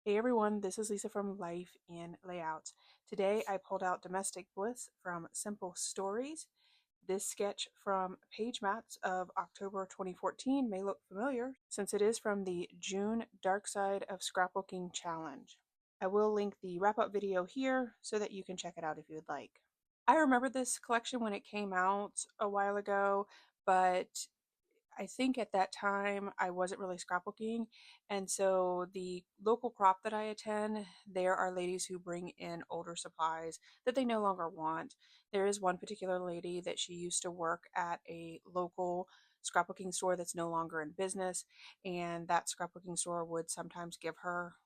Hey everyone, this is Lisa from Life in Layouts. Today I pulled out Domestic Bliss from Simple Stories. This sketch from page mats of October 2014 may look familiar since it is from the June Dark Side of Scrapbooking Challenge. I will link the wrap-up video here so that you can check it out if you would like. I remember this collection when it came out a while ago, but I think at that time I wasn't really scrapbooking, and so the local crop that I attend, there are ladies who bring in older supplies that they no longer want. There is one particular lady that she used to work at a local scrapbooking store that's no longer in business, and that scrapbooking store would sometimes give her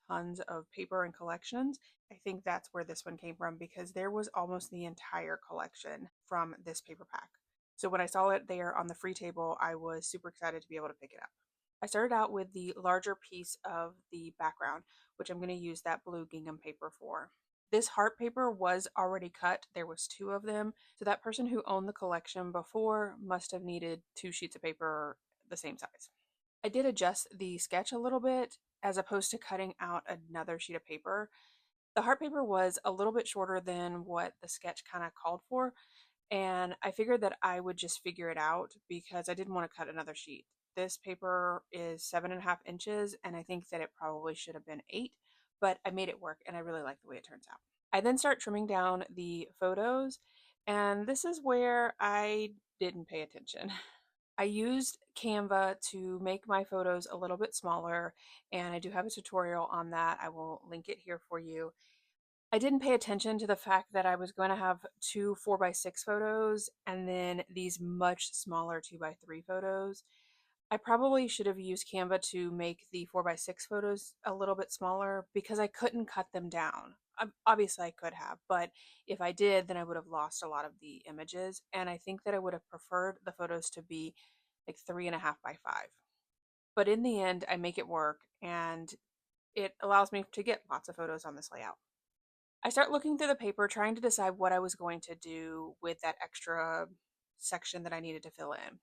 tons of paper and collections. I think that's where this one came from because there was almost the entire collection from this paper pack. So when I saw it there on the free table, I was super excited to be able to pick it up. I started out with the larger piece of the background, which I'm going to use that blue gingham paper for. This heart paper was already cut. There was two of them. So that person who owned the collection before must have needed two sheets of paper the same size. I did adjust the sketch a little bit as opposed to cutting out another sheet of paper. The heart paper was a little bit shorter than what the sketch kind of called for, and I figured that I would just figure it out because I didn't want to cut another sheet. This paper is 7.5 inches, and I think that it probably should have been 8, but I made it work and I really like the way it turns out. I then start trimming down the photos, and this is where I didn't pay attention. I used Canva to make my photos a little bit smaller, and I do have a tutorial on that. I will link it here for you. I didn't pay attention to the fact that I was going to have two 4x6 photos and then these much smaller 2x3 photos. I probably should have used Canva to make the 4x6 photos a little bit smaller because I couldn't cut them down. Obviously, I could have, but if I did, then I would have lost a lot of the images. And I think that I would have preferred the photos to be like 3.5 by 5. But in the end, I make it work and it allows me to get lots of photos on this layout. I start looking through the paper, trying to decide what I was going to do with that extra section that I needed to fill in.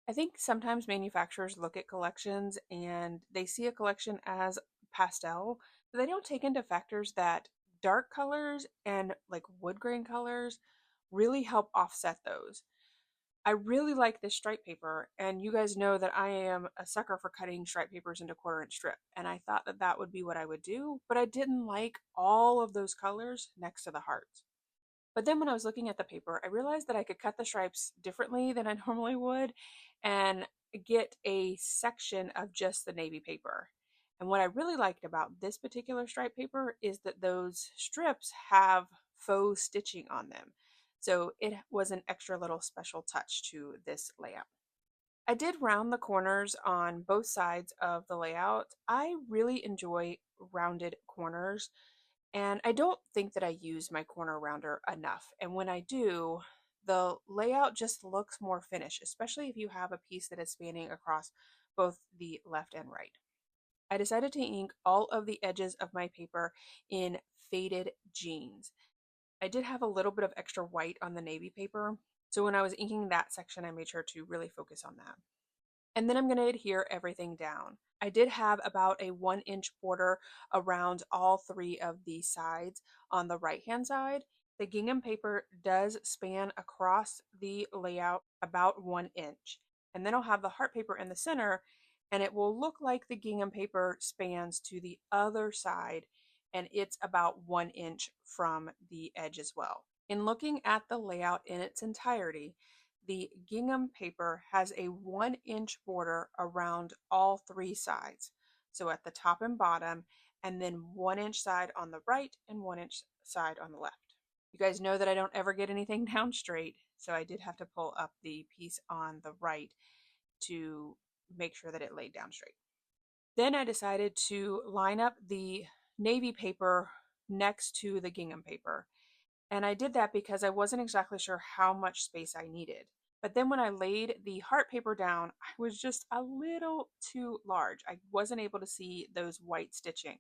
I think sometimes manufacturers look at collections and they see a collection as pastel, but they don't take into factors that dark colors and like wood grain colors really help offset those. I really like this stripe paper, and you guys know that I am a sucker for cutting stripe papers into 1/4 inch strip, and I thought that that would be what I would do, but I didn't like all of those colors next to the hearts. But then when I was looking at the paper, I realized that I could cut the stripes differently than I normally would and get a section of just the navy paper. And what I really liked about this particular stripe paper is that those strips have faux stitching on them. So it was an extra little special touch to this layout. I did round the corners on both sides of the layout. I really enjoy rounded corners, and I don't think that I use my corner rounder enough. And when I do, the layout just looks more finished, especially if you have a piece that is spanning across both the left and right. I decided to ink all of the edges of my paper in faded jeans. I did have a little bit of extra white on the navy paper, so when I was inking that section, I made sure to really focus on that. And then I'm going to adhere everything down. I did have about a 1 inch border around all three of the sides on the right hand side. The gingham paper does span across the layout about 1 inch. And then I'll have the heart paper in the center, and it will look like the gingham paper spans to the other side, and it's about 1 inch from the edge as well. In looking at the layout in its entirety, the gingham paper has a 1 inch border around all three sides. So at the top and bottom, and then 1 inch side on the right and 1 inch side on the left. You guys know that I don't ever get anything down straight, so I did have to pull up the piece on the right to make sure that it laid down straight. Then I decided to line up the navy paper next to the gingham paper. And I did that because I wasn't exactly sure how much space I needed. But then when I laid the heart paper down, I was just a little too large. I wasn't able to see those white stitching.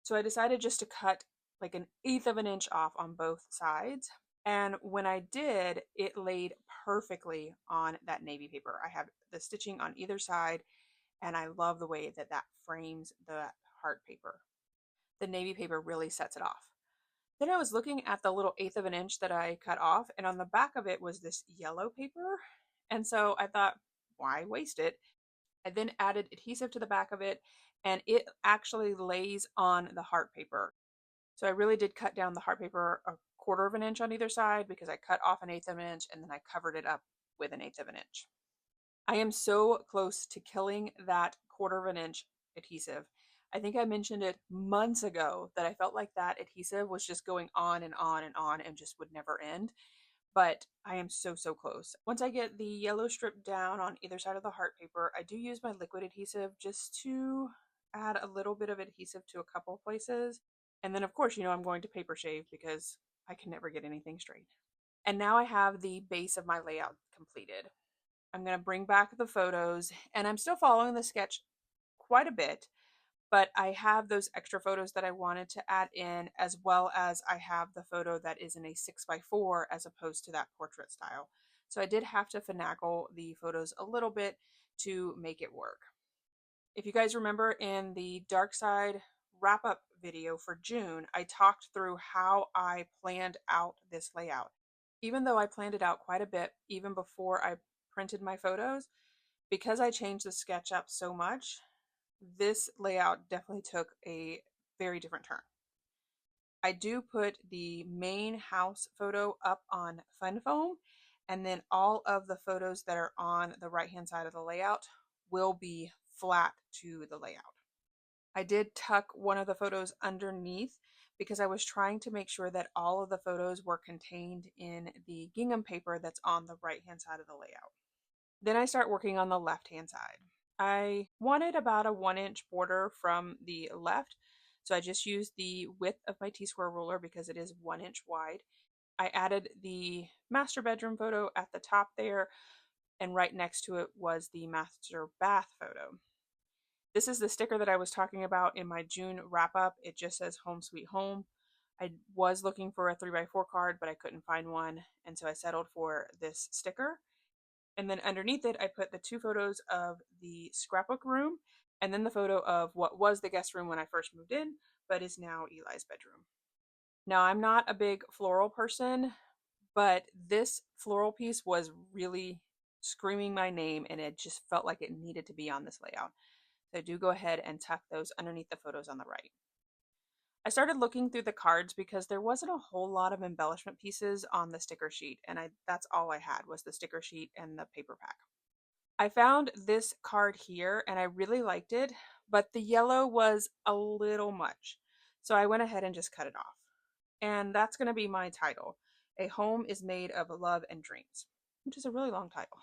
So I decided just to cut like 1/8 of an inch off on both sides. And when I did, it laid perfectly on that navy paper. I have the stitching on either side, and I love the way that that frames the heart paper. The navy paper really sets it off. Then I was looking at the little 1/8 of an inch that I cut off, and on the back of it was this yellow paper. And so I thought, why waste it? I then added adhesive to the back of it, and it actually lays on the heart paper. So I really did cut down the heart paper 1/4 of an inch on either side because I cut off an 1/8 of an inch and then I covered it up with an 1/8 of an inch. I am so close to killing that 1/4 of an inch adhesive. I think I mentioned it months ago that I felt like that adhesive was just going on and on and on and just would never end. But I am so, so close. Once I get the yellow strip down on either side of the heart paper, I do use my liquid adhesive just to add a little bit of adhesive to a couple places. And then of course, I'm going to paper shave because I can never get anything straight. And now I have the base of my layout completed. I'm going to bring back the photos, and I'm still following the sketch quite a bit, but I have those extra photos that I wanted to add in, as well as I have the photo that is in a 6x4 as opposed to that portrait style. So I did have to finagle the photos a little bit to make it work. If you guys remember in the Dark Side wrap-up video for June, I talked through how I planned out this layout. Even though I planned it out quite a bit, even before I printed my photos, because I changed the sketch up so much, this layout definitely took a very different turn. I do put the main house photo up on Fun Foam, and then all of the photos that are on the right hand side of the layout will be flat to the layout. I did tuck one of the photos underneath because I was trying to make sure that all of the photos were contained in the gingham paper that's on the right hand side of the layout. Then I start working on the left hand side. I wanted about a 1-inch border from the left, so I just used the width of my T-square ruler because it is 1 inch wide. I added the master bedroom photo at the top there, and right next to it was the master bath photo. This is the sticker that I was talking about in my June wrap up. It just says Home Sweet Home. I was looking for a 3x4 card, but I couldn't find one, and so I settled for this sticker. And then underneath it, I put the 2 photos of the scrapbook room and then the photo of what was the guest room when I first moved in, but is now Eli's bedroom. Now, I'm not a big floral person, but this floral piece was really screaming my name, and it just felt like it needed to be on this layout. So do go ahead and tuck those underneath the photos on the right. I started looking through the cards because there wasn't a whole lot of embellishment pieces on the sticker sheet, and that's all I had was the sticker sheet and the paper pack. I found this card here and I really liked it, but the yellow was a little much. So I went ahead and just cut it off. And that's going to be my title. A Home is Made of Love and Dreams, which is a really long title.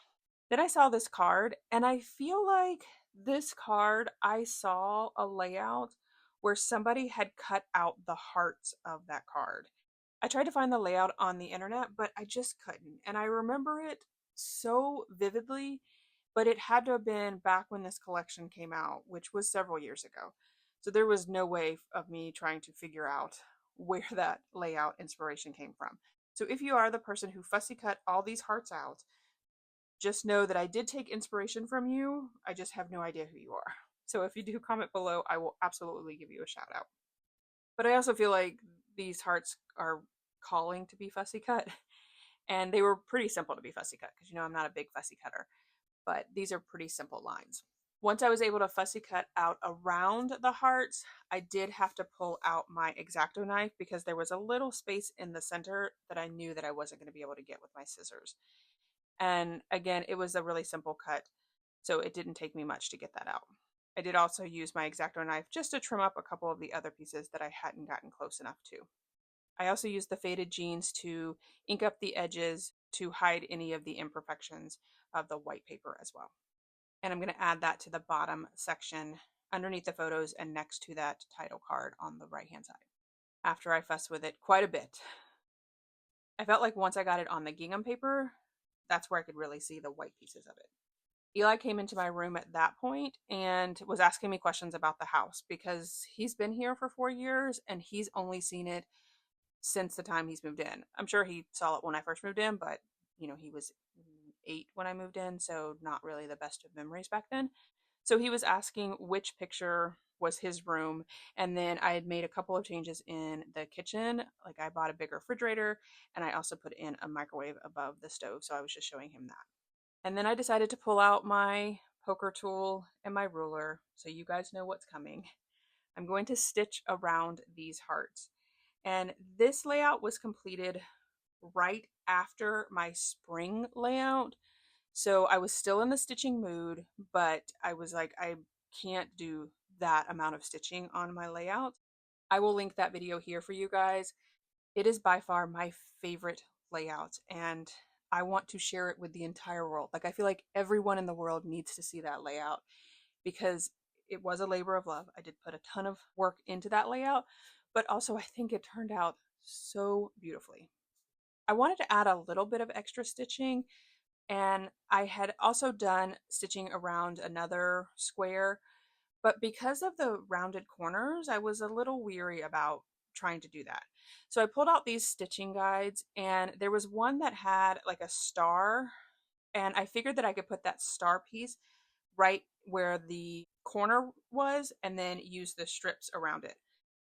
Then I saw this card, and I feel like this card, I saw a layout where somebody had cut out the hearts of that card. I tried to find the layout on the internet, but I just couldn't. And I remember it so vividly, but it had to have been back when this collection came out, which was several years ago. So there was no way of me trying to figure out where that layout inspiration came from. So if you are the person who fussy cut all these hearts out, just know that I did take inspiration from you. I just have no idea who you are. So if you do comment below, I will absolutely give you a shout out. But I also feel like these hearts are calling to be fussy cut. And they were pretty simple to be fussy cut because I'm not a big fussy cutter. But these are pretty simple lines. Once I was able to fussy cut out around the hearts, I did have to pull out my X-Acto knife because there was a little space in the center that I knew that I wasn't going to be able to get with my scissors. And again, it was a really simple cut, so it didn't take me much to get that out. I did also use my X-Acto knife just to trim up a couple of the other pieces that I hadn't gotten close enough to. I also used the faded jeans to ink up the edges to hide any of the imperfections of the white paper as well. And I'm going to add that to the bottom section underneath the photos and next to that title card on the right hand side. After I fussed with it quite a bit, I felt like once I got it on the gingham paper, that's where I could really see the white pieces of it. Eli came into my room at that point and was asking me questions about the house because he's been here for 4 years and he's only seen it since the time he's moved in. I'm sure he saw it when I first moved in, but he was 8 when I moved in, so not really the best of memories back then. So he was asking which picture was his room. And then I had made a couple of changes in the kitchen. Like I bought a bigger refrigerator and I also put in a microwave above the stove. So I was just showing him that. And then I decided to pull out my poker tool and my ruler so you guys know what's coming. I'm going to stitch around these hearts. And this layout was completed right after my spring layout. So I was still in the stitching mood, but I was like, I can't do that amount of stitching on my layout. I will link that video here for you guys. It is by far my favorite layout, and I want to share it with the entire world. Like, I feel like everyone in the world needs to see that layout because it was a labor of love. I did put a ton of work into that layout, but also I think it turned out so beautifully. I wanted to add a little bit of extra stitching, and I had also done stitching around another square, but because of the rounded corners, I was a little weary about trying to do that. So I pulled out these stitching guides, and there was one that had like a star, and I figured that I could put that star piece right where the corner was and then use the strips around it.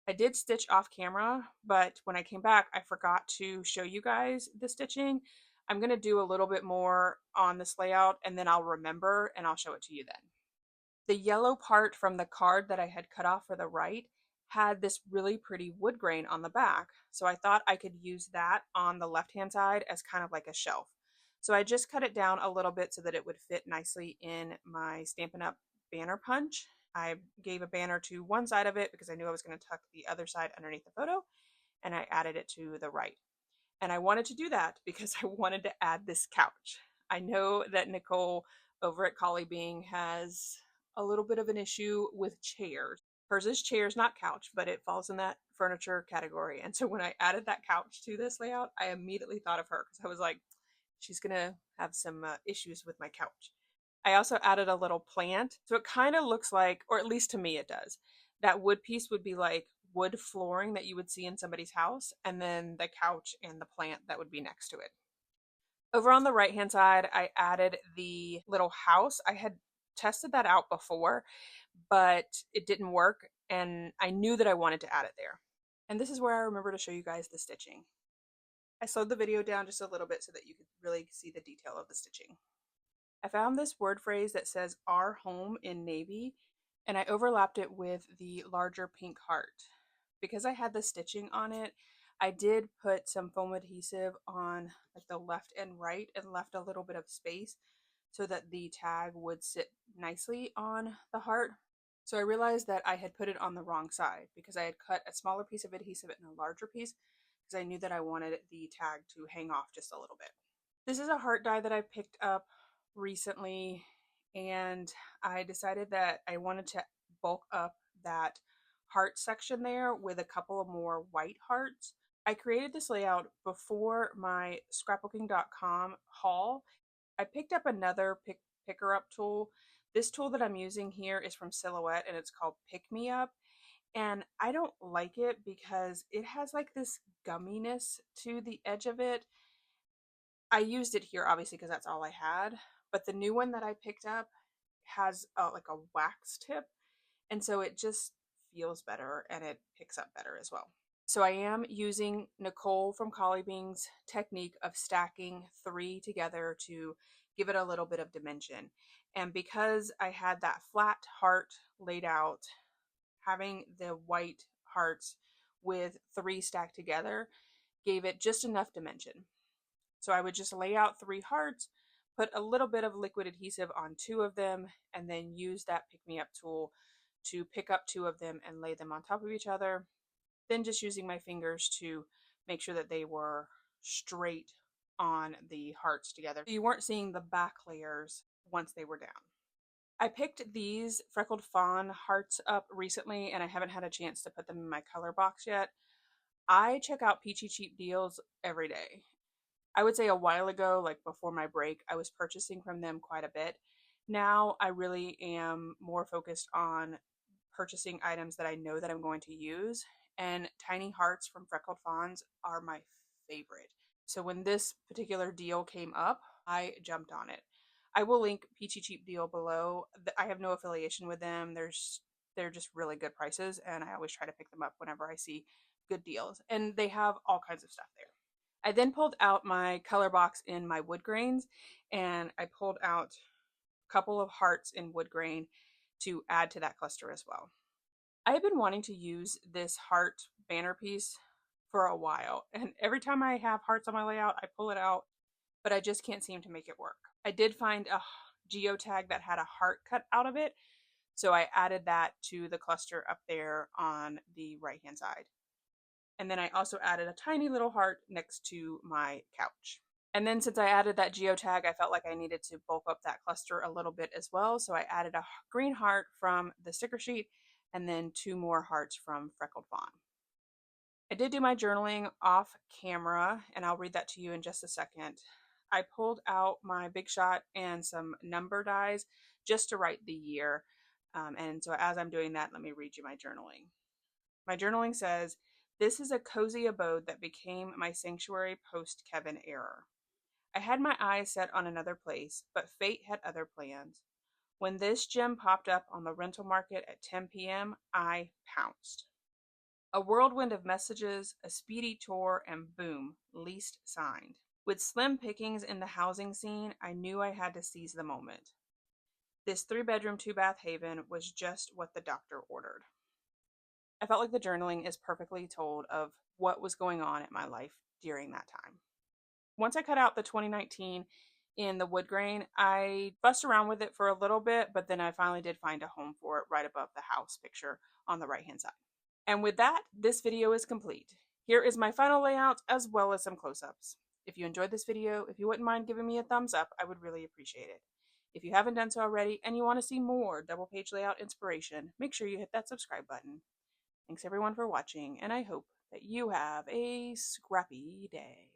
I did stitch off camera, but when I came back, I forgot to show you guys the stitching. I'm going to do a little bit more on this layout and then I'll remember and I'll show it to you then. The yellow part from the card that I had cut off for the right had this really pretty wood grain on the back. So I thought I could use that on the left-hand side as kind of like a shelf. So I just cut it down a little bit so that it would fit nicely in my Stampin' Up! Banner punch. I gave a banner to one side of it because I knew I was going to tuck the other side underneath the photo, and I added it to the right. And I wanted to do that because I wanted to add this couch. I know that Nicole over at Collie Being has a little bit of an issue with chairs. Hers is chairs, not couch, but it falls in that furniture category. And so when I added that couch to this layout, I immediately thought of her because I was like, she's going to have some issues with my couch. I also added a little plant. So it kind of looks like, or at least to me it does, that wood piece would be like wood flooring that you would see in somebody's house, and then the couch and the plant that would be next to it. Over on the right hand side, I added the little house. I had tested that out before, but it didn't work, and I knew that I wanted to add it there. And this is where I remember to show you guys the stitching. I slowed the video down just a little bit so that you could really see the detail of the stitching. I found this word phrase that says "our home" in navy, and I overlapped it with the larger pink heart. Because I had the stitching on it, I did put some foam adhesive on like the left and right and left a little bit of space so that the tag would sit nicely on the heart. So I realized that I had put it on the wrong side because I had cut a smaller piece of adhesive and a larger piece because I knew that I wanted the tag to hang off just a little bit. This is a heart die that I picked up recently, and I decided that I wanted to bulk up that heart section there with a couple of more white hearts. I created this layout before my scrapbooking.com haul. I picked up another picker up tool. This tool that I'm using here is from Silhouette and it's called Pick Me Up. And I don't like it because it has like this gumminess to the edge of it. I used it here obviously because that's all I had, but the new one that I picked up has like a wax tip, and so it just feels better and it picks up better as well. So I am using Nicole from Collie Being's technique of stacking 3 together to give it a little bit of dimension. And because I had that flat heart laid out, having the white hearts with 3 stacked together gave it just enough dimension. So I would just lay out 3 hearts, put a little bit of liquid adhesive on 2 of them, and then use that pick me up tool to pick up 2 of them and lay them on top of each other. Then just using my fingers to make sure that they were straight on the hearts together. You weren't seeing the back layers once they were down. I picked these Freckled Fawn hearts up recently and I haven't had a chance to put them in my color box yet. I check out Peachy Cheap deals every day. I would say a while ago, like before my break, I was purchasing from them quite a bit. Now I really am more focused on purchasing items that I know that I'm going to use, and tiny hearts from Freckled Fawns are my favorite. So when this particular deal came up, I jumped on it. I will link Peachy Cheap deal below. I have no affiliation with them. There's They're just really good prices, and I always try to pick them up whenever I see good deals. And they have all kinds of stuff there. I then pulled out my color box in my wood grains, and I pulled out a couple of hearts in wood grain to add to that cluster as well. I have been wanting to use this heart banner piece for a while, and every time I have hearts on my layout, I pull it out, but I just can't seem to make it work. I did find a geotag that had a heart cut out of it, so I added that to the cluster up there on the right hand side. And then I also added a tiny little heart next to my couch. And then since I added that geotag, I felt like I needed to bulk up that cluster a little bit as well. So I added a green heart from the sticker sheet and then 2 more hearts from Freckled Fawn. I did do my journaling off camera, and I'll read that to you in just a second. I pulled out my Big Shot and some number dies just to write the year. And so as I'm doing that, let me read you my journaling. My journaling says, "This is a cozy abode that became my sanctuary post-Kevin error. I had my eyes set on another place, but fate had other plans. When this gem popped up on the rental market at 10 p.m., I pounced. A whirlwind of messages, a speedy tour, and boom, leased signed. With slim pickings in the housing scene, I knew I had to seize the moment. This 3-bedroom, 2-bath haven was just what the doctor ordered." I felt like the journaling is perfectly told of what was going on in my life during that time. Once I cut out the 2019 in the wood grain, I fussed around with it for a little bit, but then I finally did find a home for it right above the house picture on the right hand side. And with that, this video is complete. Here is my final layout as well as some close-ups. If you enjoyed this video, if you wouldn't mind giving me a thumbs up, I would really appreciate it. If you haven't done so already and you want to see more double page layout inspiration, make sure you hit that subscribe button. Thanks everyone for watching, and I hope that you have a scrappy day.